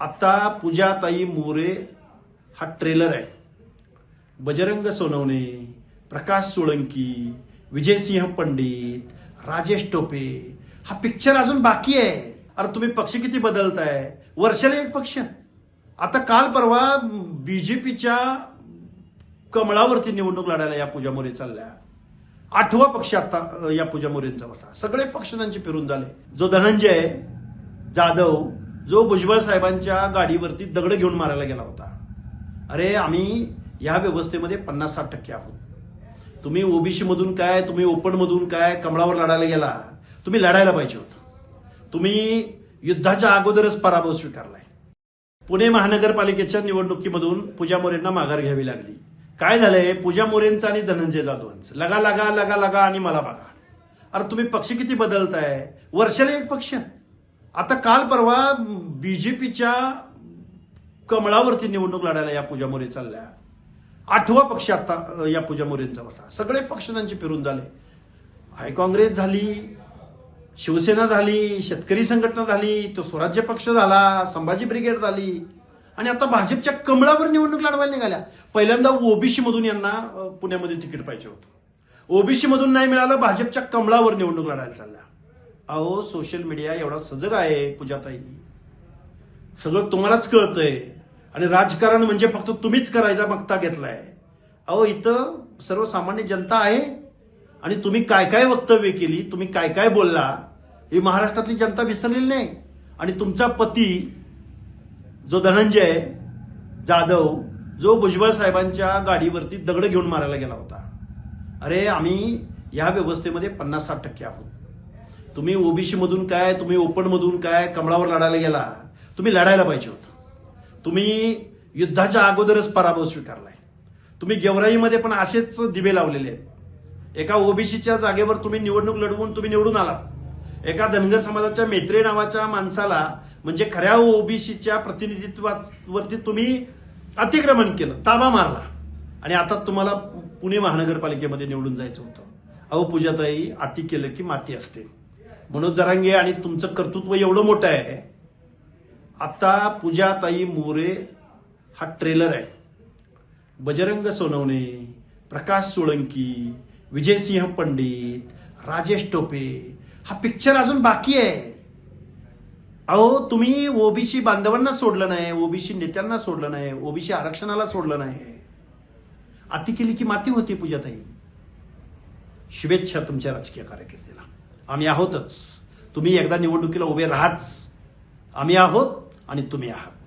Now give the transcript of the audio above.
आता पूजाताई मोरे हा ट्रेलर आहे. बजरंग सोनवणे, प्रकाश सोळंकी, विजयसिंह पंडित, राजेश टोपे हा पिक्चर अजून बाकी आहे. अरे तुम्ही पक्ष किती बदलताय? वर्षाला एक पक्ष. आता काल परवा बीजेपीच्या कमळावरती निवडणूक लढायला या पूजा मोरे चालल्या. 8वा पक्ष आता या पूजा मोरेंचा होता. सगळे पक्ष त्यांचे फिरून झाले. जो धनंजय जाधव जो भुजबळ साहेबांच्या गाडीवरती दगड घेऊन मारायला गेला होता. अरे आम्ही या व्यवस्थेमध्ये 50-60% आहोत. तुम्ही ओबीसी मधून काय, तुम्ही ओपन मधून काय, कमळावर लढायला गेला. तुम्ही लढायला पाहिजे होतं. तुम्ही युद्धाच्या अगोदरच पराभव स्वीकारलाय. पुणे महानगरपालिकेच्या निवडणुकीमधून पूजा मोरेंना माघार घ्यावी लागली. काय झालंय? पूजा मोरेंचं आणि धनंजय जाधवांचं लगा लगा लगा लगा आणि मला बघा. अरे तुम्ही पक्ष किती बदलताय? वर्षाला एक पक्ष. आता काल परवा बीजेपीच्या कमळावरती निवडणूक लढायला या पूजा मोरे चालल्या. 8वा पक्ष आता या पूजा मोरेंचा होता. सगळे पक्ष त्यांचे फिरून झाले. हाय काँग्रेस झाली, शिवसेना झाली, शेतकरी संघटना झाली, तो स्वराज्य पक्ष झाला, संभाजी ब्रिगेड झाली आणि आता भाजपच्या कमळावर निवडणूक लढवायला निघाल्या. पहिल्यांदा ओबीसी मधून यांना पुण्यामध्ये तिकीट पाहिजे होतं. ओबीसी मधून नाही मिळालं, भाजपच्या कमळावर निवडणूक लढायला चालल्या. अहो सोशल मीडिया एवढा सजग आहे पूजाताई, सगळं तुम्हालाच कळतंय आणि राजकारण म्हणजे फक्त तुम्हीच करायचा मक्ता घेतलाय. अहो इथं सर्वसामान्य जनता आहे आणि तुम्ही काय काय वक्तव्य केली, तुम्ही काय काय बोलला ही महाराष्ट्रातली जनता विसरलेली नाही. आणि तुमचा पती जो धनंजय जाधव जो भुजबळ साहेबांच्या गाडीवरती दगड घेऊन मारायला गेला होता. अरे आम्ही या व्यवस्थेमध्ये 50-60% आहोत. तुम्ही ओबीसी मधून काय, तुम्ही ओपन मधून काय, कमळावर लढायला गेला. तुम्ही लढायला पाहिजे होतं. तुम्ही युद्धाच्या अगोदरच पराभव स्वीकारलाय. तुम्ही गेवराईमध्ये पण असेच दिवे लावलेले आहेत. एका ओबीसीच्या जागेवर तुम्ही निवडणूक लढवून तुम्ही निवडून आला. एका धनगर समाजाच्या मेत्रे नावाच्या माणसाला म्हणजे खऱ्या ओबीसीच्या प्रतिनिधित्वावरती तुम्ही अतिक्रमण केलं, ताबा मारला आणि आता तुम्हाला पुणे महानगरपालिकेमध्ये निवडून जायचं होतं. अहो पूजाताई, अति केलं की माती असते. मनोज जरांगे आणि तुमचं कर्तृत्व एवढं मोठं आहे. आता पूजाताई मोरे हा ट्रेलर आहे. बजरंग सोनवणे, प्रकाश सोळंकी, विजयसिंह पंडित, राजेश टोपे हा पिक्चर अजून बाकी आहे. अहो तुम्ही ओबीसी बांधवांना सोडलं नाही, ओबीसी नेत्यांना सोडलं नाही, ओबीसी आरक्षणाला सोडलं नाही. अति केली की माती होती पूजाताई. शुभेच्छा तुमच्या राजकीय कारकिर्दीला. आम्ही आहोतच. तुम्ही एकदा निवडणुकीला उभे राहाच. आम्ही आहोत आणि तुम्ही आहात.